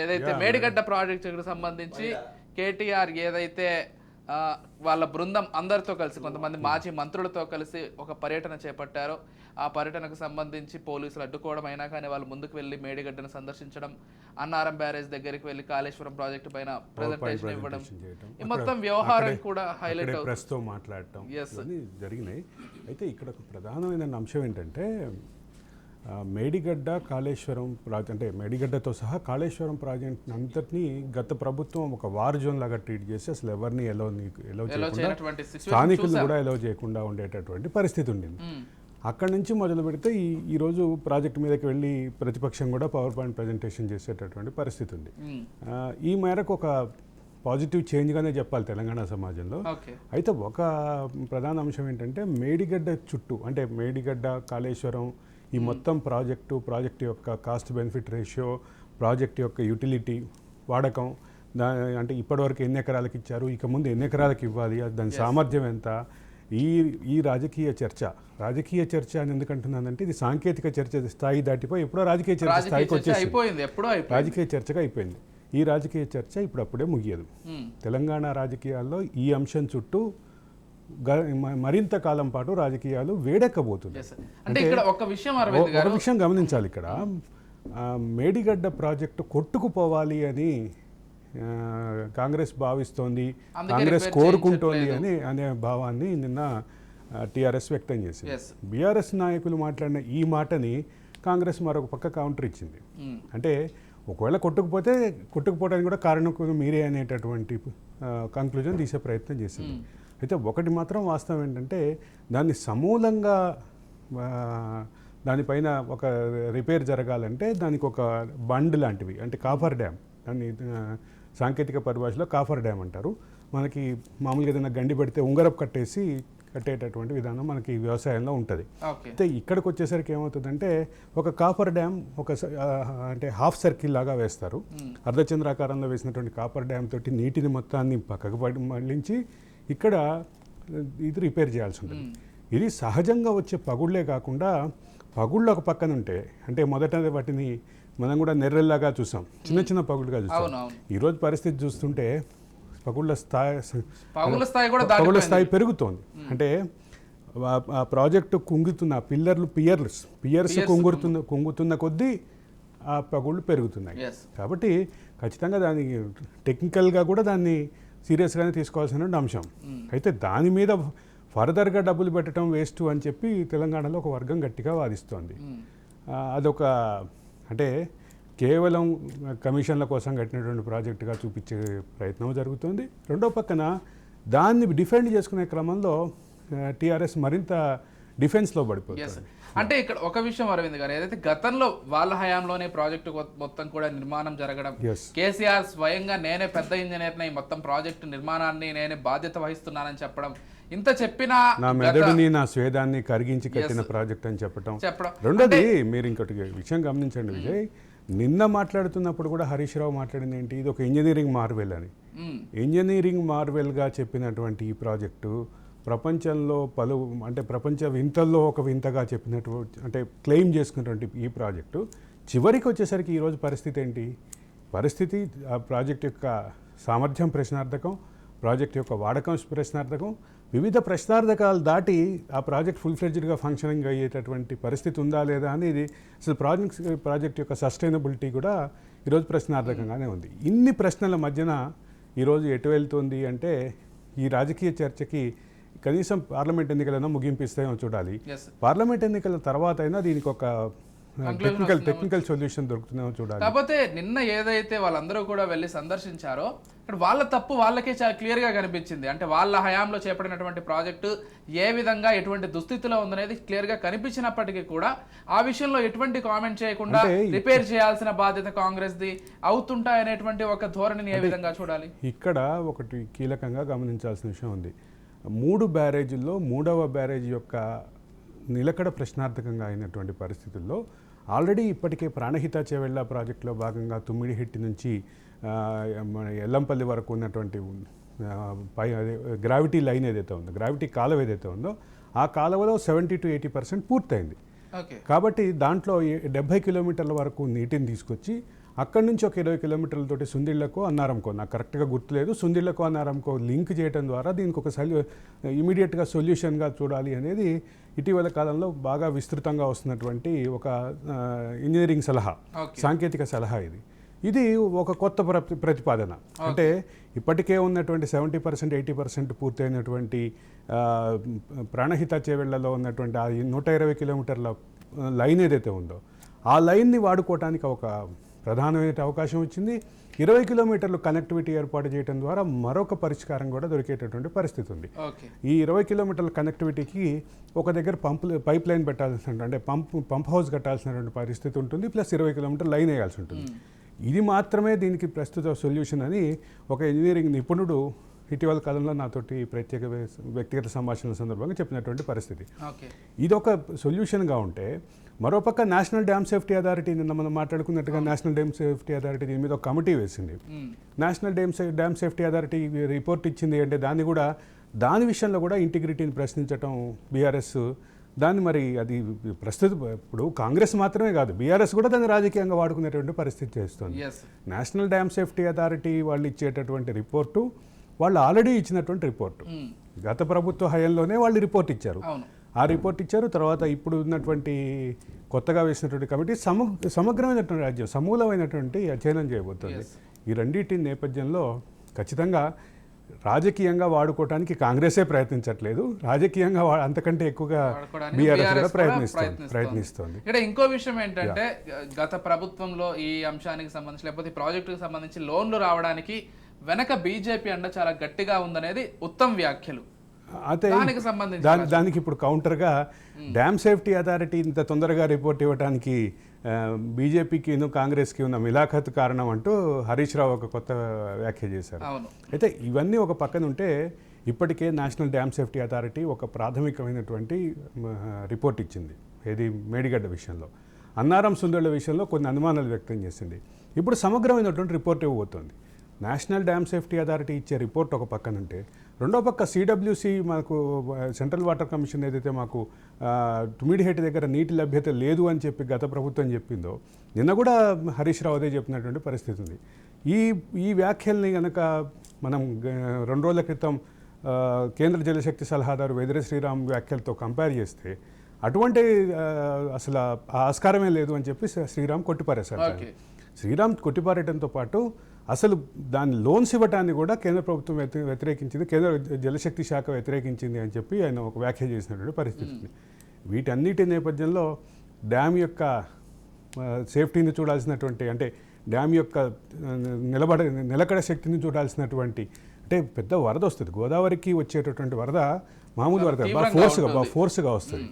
ఏదైతే మేడిగడ్డ ప్రాజెక్టుకు సంబంధించి కేటీఆర్ ఏదైతే వాళ్ళ బృందం అందరితో కలిసి కొంతమంది మాజీ మంత్రులతో కలిసి ఒక పర్యటన చేపట్టారో ఆ పర్యటనకు సంబంధించి పోలీసులు అడ్డుకోవడం అయినా కానీ వాళ్ళు ముందుకు వెళ్ళి మేడిగడ్డను సందర్శించడం, అన్నారం బ్యారేజ్ దగ్గరికి వెళ్ళి కాళేశ్వరం ప్రాజెక్టు పైన ప్రెజెంటేషన్ ఇవ్వడం, ఈ మొత్తం వ్యవహారం కూడా హైలైట్ అవుతుంది, మాట్లాడటం జరిగినాయి. అయితే ఇక్కడ ఒక ప్రధానమైన అంశం ఏంటంటే మేడిగడ్డ కాళేశ్వరం ప్రాజెక్ట్, అంటే మేడిగడ్డతో సహా కాళేశ్వరం ప్రాజెక్ట్ అంతటినీ గత ప్రభుత్వం ఒక వార్ జోన్ లాగా ట్రీట్ చేసి అసలు ఎవరిని ఎలో చేయకుండా, స్థానికులు కూడా ఎలో చేయకుండా ఉండేటటువంటి పరిస్థితి ఉండింది. అక్కడి నుంచి మొదలు పెడితే ఈరోజు ప్రాజెక్ట్ మీదకి వెళ్ళి ప్రతిపక్షం కూడా పవర్ పాయింట్ ప్రజెంటేషన్ చేసేటటువంటి పరిస్థితి ఉంది. ఈ మేరకు ఒక పాజిటివ్ చేంజ్గానే చెప్పాలి తెలంగాణ సమాజంలో. అయితే ఒక ప్రధాన అంశం ఏంటంటే మేడిగడ్డ చుట్టూ, అంటే మేడిగడ్డ కాళేశ్వరం ఈ మొత్తం ప్రాజెక్టు యొక్క కాస్ట్ బెనిఫిట్ రేషియో, ప్రాజెక్ట్ యొక్క యూటిలిటీ వాడకం, అంటే ఇప్పటివరకు ఎన్ని ఎకరాలకు ఇచ్చారు, ఇక ముందు ఎన్ని ఎకరాలకు ఇవ్వాలి, దాని సామర్థ్యం ఎంత, ఈ రాజకీయ చర్చ అని ఎందుకంటున్నానంటే ఇది సాంకేతిక చర్చ స్థాయి దాటిపోయి ఎప్పుడో రాజకీయ చర్చ స్థాయికి వచ్చేసి రాజకీయ చర్చగా అయిపోయింది. ఈ రాజకీయ చర్చ ఇప్పుడప్పుడే ముగియదు. తెలంగాణ రాజకీయాల్లో ఈ అంశం చుట్టూ మరింత కాలం పాటు రాజకీయాలు వేడెక్కబోతుంది. ఒక విషయం గమనించాలి ఇక్కడ, మేడిగడ్డ ప్రాజెక్టు కొట్టుకుపోవాలి అని కాంగ్రెస్ భావిస్తోంది, కాంగ్రెస్ కోరుకుంటోంది అనే భావాన్ని నిన్న టీఆర్ఎస్ వ్యక్తం చేసింది. బీఆర్ఎస్ నాయకులు మాట్లాడిన ఈ మాటని కాంగ్రెస్ మరొక పక్క కౌంటర్ ఇచ్చింది. అంటే ఒకవేళ కొట్టుకుపోవడానికి కూడా కారణం మీరే అనేటటువంటి కంక్లూజన్ తీసే ప్రయత్నం చేసింది. అయితే ఒకటి మాత్రం వాస్తవం ఏంటంటే దాన్ని సమూలంగా దానిపైన ఒక రిపేర్ జరగాలంటే దానికి ఒక బండ్ లాంటివి, అంటే కాఫర్ డ్యామ్, దాన్ని సాంకేతిక పరిభాషలో కాఫర్ డ్యామ్ అంటారు. మనకి మామూలుగా ఏదైనా గండి పెడితే ఉంగరపు కట్టేటటువంటి విధానం మనకి వ్యవసాయంలో ఉంటుంది. అయితే ఇక్కడికి వచ్చేసరికి ఏమవుతుందంటే ఒక కాపర్ డ్యామ్ అంటే హాఫ్ సర్కిల్ లాగా వేస్తారు. అర్ధచంద్రాకారంలో వేసినటువంటి కాపర్ డ్యామ్ తోటి నీటిని మొత్తాన్ని పక్కకు మళ్ళించి ఇక్కడ ఇది రిపేర్ చేయాల్సి ఉంటుంది. ఇది సహజంగా వచ్చే పగుళ్లే కాకుండా పగుళ్ళు ఒక పక్కన ఉంటే, అంటే మొదట వాటిని మనం కూడా నెర్రెల్లాగా చూసాం, చిన్న పగుళ్ళుగా చూసాం. ఈరోజు పరిస్థితి చూస్తుంటే పగుళ్ళ స్థాయి పెరుగుతోంది. అంటే ఆ ప్రాజెక్టు కుంగుతున్న పియర్స్ కుంగుతున్న కొద్దీ ఆ పగుళ్ళు పెరుగుతున్నాయి. కాబట్టి ఖచ్చితంగా దాన్ని టెక్నికల్గా కూడా దాన్ని సీరియస్గానే తీసుకోవాల్సిన అంశం. అయితే దాని మీద ఫర్దర్గా డబ్బులు పెట్టడం వేస్ట్ అని చెప్పి తెలంగాణలో ఒక వర్గం గట్టిగా వాదిస్తోంది. అదొక, అంటే కేవలం కమిషన్ల కోసం కట్టినటువంటి ప్రాజెక్టుగా చూపించే ప్రయత్నం జరుగుతుంది. రెండో పక్కన దాన్ని డిఫెండ్ చేసుకునే క్రమంలో టీఆర్ఎస్ మరింత డిఫెన్స్లో పడిపోతుంది. అంటే ఇక్కడ ఒక విషయం అరవింద్ గారు, ఏదైతే గతంలో వాళ్ళ హయాంలోనే ప్రాజెక్టు మొత్తం కూడా నిర్మాణం జరగడం, కేసీఆర్ స్వయంగా నేనే పెద్ద ఇంజనీర్ని, మొత్తం ప్రాజెక్టు నిర్మాణాన్ని నేనే బాధ్యత వహిస్తున్నానని చెప్పడం, ఇంత చెప్పినా నా మెదడుని నా స్వేదాన్ని కరిగించి కట్టిన ప్రాజెక్ట్ అని చెప్పడం. రెండోది మీరు ఇంకోటి విషయం గమనించండి విజయ్, నిన్న మాట్లాడుతున్నప్పుడు కూడా హరీష్ రావు మాట్లాడింది ఏంటి, ఇది ఒక ఇంజనీరింగ్ మార్వెల్ అని. ఇంజనీరింగ్ మార్వెల్గా చెప్పినటువంటి ఈ ప్రాజెక్టు ప్రపంచంలో ప్రపంచ వింతల్లో ఒక వింతగా చెప్పినట్టు, అంటే క్లెయిమ్ చేసుకున్నటువంటి ఈ ప్రాజెక్టు చివరికి వచ్చేసరికి ఈరోజు పరిస్థితి ఆ ప్రాజెక్ట్ యొక్క సామర్థ్యం ప్రశ్నార్థకం, ప్రాజెక్ట్ యొక్క వాడకం ప్రశ్నార్థకం, వివిధ ప్రశ్నార్థకాలు దాటి ఆ ప్రాజెక్ట్ ఫుల్ ఫ్లెడ్జ్డ్గా ఫంక్షనింగ్ అయ్యేటటువంటి పరిస్థితి ఉందా లేదా అనేది అసలు ప్రాజెక్ట్ యొక్క సస్టైనబిలిటీ కూడా ఈరోజు ప్రశ్నార్థకంగానే ఉంది. ఇన్ని ప్రశ్నల మధ్యన ఈరోజు ఎటు వెళ్తుంది అంటే ఈ రాజకీయ చర్చకి కనీసం పార్లమెంట్ ఎన్నికలైనా ముగింపిస్తాయో చూడాలి. పార్లమెంట్ ఎన్నికల తర్వాత అయినా దీనికి ఒక టెక్నికల్ సొల్యూషన్ దొరుకుతుందేమో చూడాలి. కాకపోతే నిన్న ఏదైతే వాళ్ళందరూ కూడా వెళ్ళి సందర్శించారో ఇక్కడ వాళ్ళ తప్పు వాళ్ళకే చాలా క్లియర్గా కనిపించింది. అంటే వాళ్ళ హయాంలో చేపట్టినటువంటి ప్రాజెక్టు ఏ విధంగా ఎటువంటి దుస్థితిలో ఉందనేది క్లియర్గా కనిపించినప్పటికీ కూడా ఆ విషయంలో ఎటువంటి కామెంట్ చేయకుండా రిపేర్ చేయాల్సిన బాధ్యత కాంగ్రెస్ది అవుతుంటాయనేటువంటి ఒక ధోరణిని ఏ విధంగా చూడాలి? ఇక్కడ ఒకటి కీలకంగా గమనించాల్సిన విషయం ఉంది. 3 బ్యారేజీల్లో 3వ బ్యారేజీ యొక్క నిలకడ ప్రశ్నార్థకంగా అయినటువంటి పరిస్థితుల్లో ఆల్రెడీ ఇప్పటికే ప్రాణహిత చేవెళ్ళ ప్రాజెక్టులో భాగంగా తుమ్మిడిహిట్టి నుంచి ఎల్లంపల్లి వరకు ఉన్నటువంటి గ్రావిటీ లైన్ ఏదైతే ఉందో, గ్రావిటీ కాలువ ఏదైతే ఉందో ఆ కాలువలో 70 to 80% పూర్తయింది. కాబట్టి దాంట్లో 70 కిలోమీటర్ల వరకు నీటిని తీసుకొచ్చి అక్కడి నుంచి ఒక 20 కిలోమీటర్లతోటి సుందిళ్లకు అన్నారంకో, నాకు కరెక్ట్గా గుర్తులేదు, సుందిళ్లకు అన్నారంకో లింక్ చేయడం ద్వారా దీనికి ఒక ఇమీడియట్గా సొల్యూషన్గా చూడాలి అనేది ఇటీవల కాలంలో బాగా విస్తృతంగా వస్తున్నటువంటి ఒక ఇంజనీరింగ్ సలహా, సాంకేతిక సలహా ఇది ఒక కొత్త ప్రతిపాదన. అంటే ఇప్పటికే ఉన్నటువంటి 70% 80% పూర్తయినటువంటి ప్రాణహిత చేవెళ్లలో ఉన్నటువంటి ఆ 120 కిలోమీటర్ల లైన్ ఏదైతే ఉందో ఆ లైన్ని వాడుకోవటానికి ఒక ప్రధానమైన అవకాశం వచ్చింది. 20 కిలోమీటర్లు కనెక్టివిటీ ఏర్పాటు చేయడం ద్వారా మరొక పరిష్కారం కూడా దొరికేటటువంటి పరిస్థితి ఉంది. ఈ 20 కిలోమీటర్ల కనెక్టివిటీకి ఒక దగ్గర పైప్ లైన్ పెట్టాల్సిన, అంటే పంప్ హౌస్ కట్టాల్సినటువంటి పరిస్థితి ఉంటుంది, ప్లస్ 20 కిలోమీటర్ లైన్ వేయాల్సి ఉంటుంది. ఇది మాత్రమే దీనికి ప్రస్తుత సొల్యూషన్ అని ఒక ఇంజనీరింగ్ నిపుణుడు ఇటీవల కాలంలో నాతోటి ప్రత్యేక వ్యక్తిగత సంభాషణల సందర్భంగా చెప్పినటువంటి పరిస్థితి. ఇది ఒక సొల్యూషన్గా ఉంటే, మరోపక్క నేషనల్ డ్యామ్ సేఫ్టీ అథారిటీ, నిన్న మనం మాట్లాడుకున్నట్టుగా నేషనల్ డ్యామ్ సేఫ్టీ అథారిటీ దీని మీద ఒక కమిటీ వేసింది. National dam safety authority report ఇచ్చింది అంటే దాని విషయంలో కూడా ఇంటిగ్రిటీని ప్రశ్నించడం బీఆర్ఎస్ దాన్ని, మరి అది ప్రస్తుత ఇప్పుడు కాంగ్రెస్ మాత్రమే కాదు, బీఆర్ఎస్ కూడా దాన్ని రాజకీయంగా వాడుకునేటువంటి పరిస్థితి చేస్తుంది. నేషనల్ డ్యామ్ సేఫ్టీ అథారిటీ వాళ్ళు ఇచ్చేటటువంటి రిపోర్టు, వాళ్ళు ఆల్రెడీ ఇచ్చినటువంటి రిపోర్టు, గత ప్రభుత్వ హయాంలోనే వాళ్ళు రిపోర్ట్ ఇచ్చారు. ఆ రిపోర్ట్ ఇచ్చారు. తర్వాత ఇప్పుడు ఉన్నటువంటి కొత్తగా వేసినటువంటి కమిటీ సమగ్రమైనటువంటి రాజ్యం, సమూలమైనటువంటి అధ్యయనం చేయబోతుంది. ఈ రెండింటి నేపథ్యంలో ఖచ్చితంగా రాజకీయంగా వాడుకోవడానికి కాంగ్రెసే ప్రయత్నించట్లేదు, రాజకీయంగా అంతకంటే ఎక్కువగా బీఆర్ఎస్ కూడా ప్రయత్నిస్తోంది. ఇక్కడ ఇంకో విషయం ఏంటంటే, గత ప్రభుత్వంలో ఈ అంశానికి సంబంధించి లేకపోతే ఈ ప్రాజెక్టుకి సంబంధించి లోన్లు రావడానికి వెనక బీజేపీ అండ చాలా గట్టిగా ఉందనేది ఉత్తమ్ వ్యాఖ్యలు. అయితే దానికి ఇప్పుడు కౌంటర్గా డ్యామ్ సేఫ్టీ అథారిటీ ఇంత తొందరగా రిపోర్ట్ ఇవ్వడానికి బీజేపీకి కాంగ్రెస్కి ఉన్న మిలాఖత్ కారణం అంటూ హరీష్ రావు ఒక కొత్త వ్యాఖ్య చేశారు. అయితే ఇవన్నీ ఒక పక్కన ఉంటే, ఇప్పటికే నేషనల్ డ్యామ్ సేఫ్టీ అథారిటీ ఒక ప్రాథమికమైనటువంటి రిపోర్ట్ ఇచ్చింది. ఏది మేడిగడ్డ విషయంలో, అన్నారం సుందరుల విషయంలో కొన్ని అనుమానాలు వ్యక్తం చేసింది. ఇప్పుడు సమగ్రమైనటువంటి రిపోర్ట్ ఇవ్వబోతోంది. నేషనల్ డ్యామ్ సేఫ్టీ అథారిటీ ఇచ్చే రిపోర్ట్ ఒక పక్కన ఉంటే, రెండో పక్క సిడబ్ల్యూసి, మాకు సెంట్రల్ వాటర్ కమిషన్ ఏదైతే మాకు తుమ్మిడిహేటి దగ్గర నీటి లభ్యత లేదు అని చెప్పి గత ప్రభుత్వం చెప్పిందో, నిన్న కూడా హరీష్ రావు అదే చెప్పినటువంటి పరిస్థితి ఉంది. ఈ వ్యాఖ్యల్ని కనుక మనం 2 రోజుల క్రితం కేంద్ర జలశక్తి సలహాదారు వెదిరే శ్రీరామ్ వ్యాఖ్యలతో కంపేర్ చేస్తే అటువంటి అసలు ఆస్కారమే లేదు అని చెప్పి శ్రీరామ్ కొట్టిపారేశారు. శ్రీరామ్ కొట్టిపారేయడంతో పాటు అసలు దాని లోన్స్ ఇవ్వటాన్ని కూడా కేంద్ర ప్రభుత్వం వ్యతిరేకించింది, కేంద్ర జలశక్తి శాఖ వ్యతిరేకించింది అని చెప్పి ఆయన ఒక వ్యాఖ్య చేసినటువంటి పరిస్థితి. వీటన్నిటి నేపథ్యంలో డ్యామ్ యొక్క సేఫ్టీని చూడాల్సినటువంటి, అంటే డ్యామ్ యొక్క నిలకడ శక్తిని చూడాల్సినటువంటి, అంటే పెద్ద వరద వస్తుంది, గోదావరికి వచ్చేటటువంటి వరద మామూలు వరద బాగా ఫోర్స్గా వస్తుంది.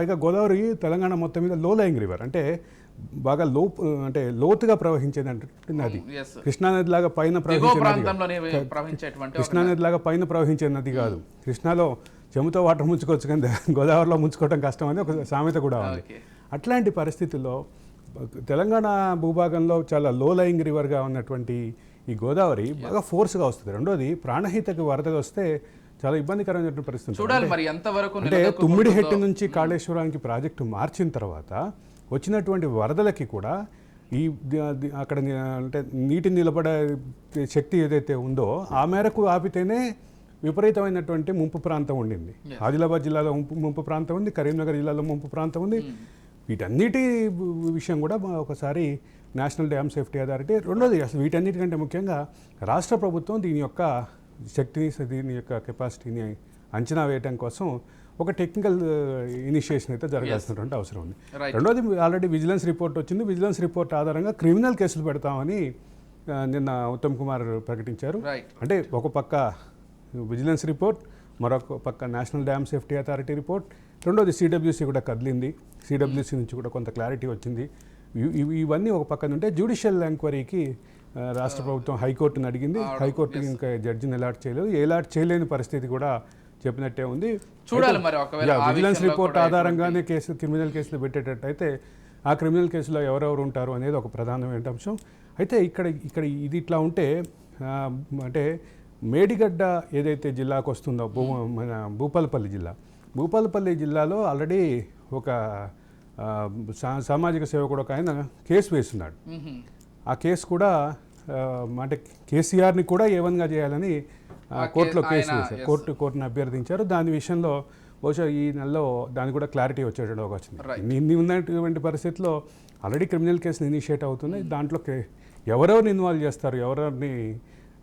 పైగా గోదావరి తెలంగాణ మొత్తం మీద లో లయింగ్ రివర్, అంటే బాగా లోతుగా ప్రవహించేది అంటే నది. కృష్ణానది లాగా పైన ప్రవహించే నది కాదు. కృష్ణాలో చెముతో వాటర్ ముంచుకోవచ్చు, కానీ గోదావరిలో ముంచుకోవడం కష్టం అని ఒక సామెత కూడా ఉంది. అట్లాంటి పరిస్థితుల్లో తెలంగాణ భూభాగంలో చాలా లో లయింగ్ రివర్గా ఉన్నటువంటి ఈ గోదావరి బాగా ఫోర్స్గా వస్తుంది. రెండోది, ప్రాణహితకి వరదలు వస్తే చాలా ఇబ్బందికరమైనటువంటి పరిస్థితి. అంటే తుమ్మిడిహెట్టి నుంచి కాళేశ్వరానికి ప్రాజెక్టు మార్చిన తర్వాత వచ్చినటువంటి వరదలకి కూడా అక్కడ అంటే నీటి నిలబడే శక్తి ఏదైతే ఉందో ఆ మేరకు ఆపితేనే విపరీతమైనటువంటి ముంపు ప్రాంతం ఉండింది. ఆదిలాబాద్ జిల్లాలో ముంపు ప్రాంతం ఉంది, కరీంనగర్ జిల్లాలో ముంపు ప్రాంతం ఉంది. వీటన్నిటి విషయం కూడా ఒకసారి నేషనల్ డ్యామ్ సేఫ్టీ అథారిటీ, రెండోది అసలు వీటన్నిటికంటే ముఖ్యంగా రాష్ట్ర ప్రభుత్వం దీని యొక్క శక్తిని, దీని యొక్క కెపాసిటీని అంచనా వేయడం కోసం ఒక టెక్నికల్ ఇనిషియేషన్ అయితే జరగాల్సినటువంటి అవసరం ఉంది. రెండోది, ఆల్రెడీ విజిలెన్స్ రిపోర్ట్ వచ్చింది. విజిలెన్స్ రిపోర్ట్ ఆధారంగా క్రిమినల్ కేసులు పెడతామని నిన్న ఉత్తమ్ కుమార్ ప్రకటించారు. అంటే ఒక పక్క విజిలెన్స్ రిపోర్ట్, మరొక పక్క national dam safety authority report, రెండోది సిడబ్ల్యూసి కూడా కదిలింది. సిడబ్ల్యూసి నుంచి కూడా కొంత క్లారిటీ వచ్చింది. ఇవన్నీ ఒక పక్కన ఉంటే, జ్యుడిషియల్ ఎంక్వైరీకి రాష్ట్ర ప్రభుత్వం హైకోర్టుని అడిగింది. హైకోర్టు ఇంకా జడ్జిని అలాట్ చేయలేదు. అలాట్ చేయలేని పరిస్థితి కూడా చెప్పినట్టే ఉంది. చూడాలి మరి ఒకవేళ విజిలెన్స్ రిపోర్ట్ ఆధారంగానే క్రిమినల్ కేసులు పెట్టేటట్టయితే ఆ క్రిమినల్ కేసులో ఎవరెవరు ఉంటారు అనేది ఒక ప్రధానమైన అంశం. అయితే ఇక్కడ ఇది ఇట్లా ఉంటే, అంటే మేడిగడ్డ ఏదైతే జిల్లాకు వస్తుందో, మన భూపాలపల్లి జిల్లాలో ఆల్రెడీ ఒక సామాజిక సేవకుడు ఒక ఆయన కేసు వేస్తున్నాడు. ఆ కేసు కూడా అంటే కేసీఆర్ని కూడా ఏవన్గా చేయాలని కోర్టులో కేసు వేశారు. కోర్టుని అభ్యర్థించారు. దాని విషయంలో బహుశా ఈ నెలలో దాని కూడా క్లారిటీ వచ్చేటట్టు వచ్చింది. ఇన్ని ఉన్నటువంటి పరిస్థితిలో ఆల్రెడీ క్రిమినల్ కేసులు ఇనిషియేట్ అవుతున్నాయి. దాంట్లో ఎవరెవరిని ఇన్వాల్వ్ చేస్తారు, ఎవరెవరిని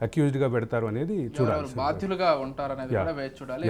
అక్యూజ్డ్గా పెడతారు అనేది చూడాలి. బాధ్యులుగా ఉంటారనేది కూడా వేచి చూడాలి.